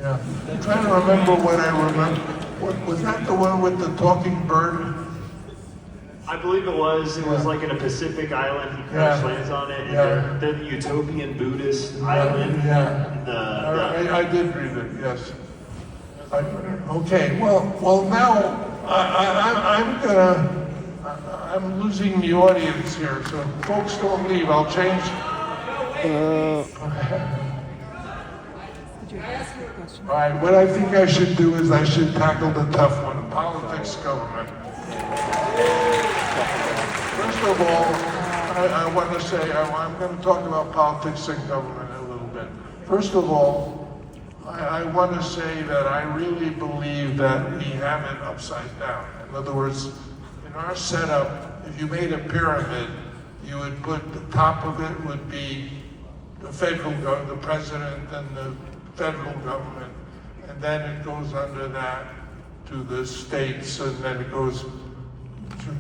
Yeah, I'm trying to remember what I remember. What, was that the one with the talking bird? I believe it was. It was like in a Pacific island. He crash lands on it, and they're the utopian Buddhist island. Yeah. I did read it. Yes. Okay. Well. Now I'm losing the audience here, so folks don't leave. I'll change. All right. What I think I should do is I should tackle the tough one: politics, government. First of all, I want to say I'm going to talk about politics and government a little bit. First of all, I want to say that I really believe that we have it upside down. In other words, in our setup, if you made a pyramid, you would put the top of it would be the federal government, the president and the federal government, and then it goes under that to the states, and then it goes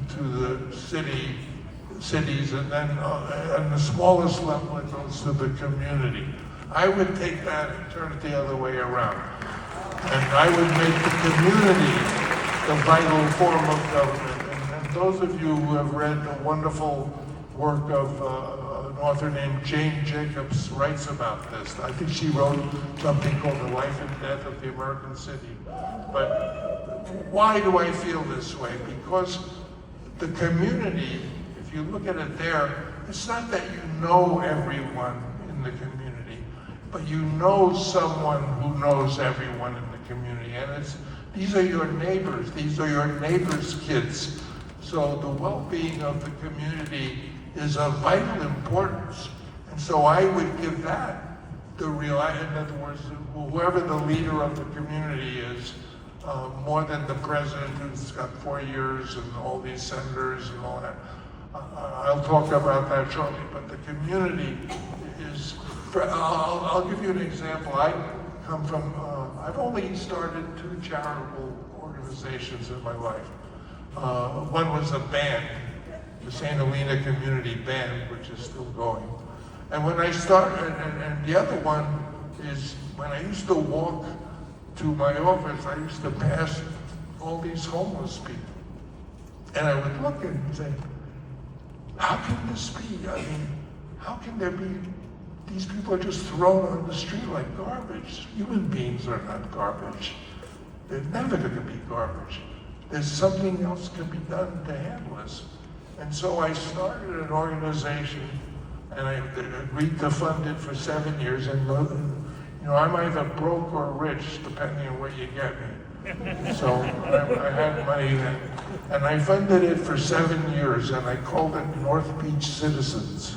to the cities, and then on the smallest level it goes to the community. I would take that and turn it the other way around. And I would make the community the vital form of government. And those of you who have read the wonderful work of an author named Jane Jacobs writes about this. I think she wrote something called The Life and Death of the American City. But why do I feel this way? Because the community, if you look at it there, it's not that you know everyone in the community, but you know someone who knows everyone in the community. And these are your neighbors, these are your neighbors' kids. So the well-being of the community is of vital importance. And so I would give that the real, in other words, whoever the leader of the community is, more than the president who's got 4 years and all these senators and all that. I'll talk about that shortly, but the community is, I'll give you an example. I come from, I've only started 2 charitable organizations in my life. One was a band, the St. Helena Community Band, which is still going. And when I started, and the other one is when I used to walk to my office, I used to pass all these homeless people. And I would look and say, how can this be? I mean, how can there be, these people are just thrown on the street like garbage. Human beings are not garbage. They're never going to be garbage. There's something else can be done to handle this. And so I started an organization, and I agreed to fund it for 7 years. And you know, I'm either broke or rich, depending on where you get me. So I had money then. And I funded it for 7 years, and I called it North Beach Citizens.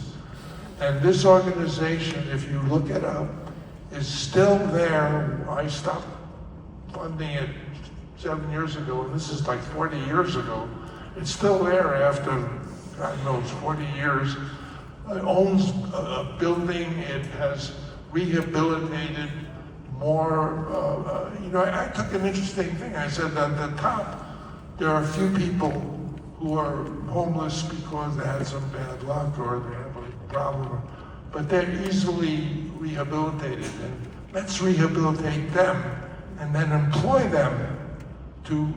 And this organization, if you look it up, is still there. I stopped funding it 7 years ago, and this is like 40 years ago. It's still there after, God knows, 40 years. It owns a building. It has rehabilitated more. You know, I took an interesting thing. I said at the top, there are a few people who are homeless because they had some bad luck or they have a problem, but they're easily rehabilitated. And let's rehabilitate them and then employ them to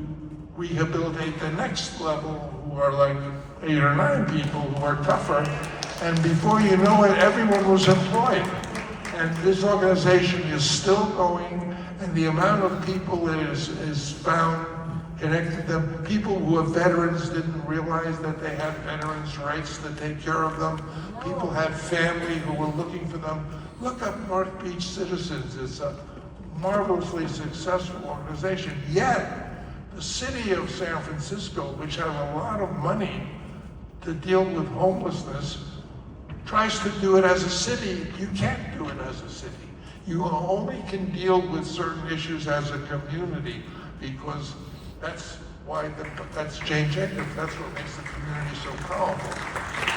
rehabilitate the next level, who are like 8 or 9 people who are tougher. And before you know it, everyone was employed. And this organization is still going, and the amount of people that is found connected to them. People who are veterans didn't realize that they had veterans' rights to take care of them. People had family who were looking for them. Look up North Beach Citizens. It's a marvelously successful organization. Yet, the city of San Francisco, which has a lot of money to deal with homelessness, tries to do it as a city. You can't do it as a city. You only can deal with certain issues as a community, because that's why, that's Jane Jacobs, that's what makes the community so powerful.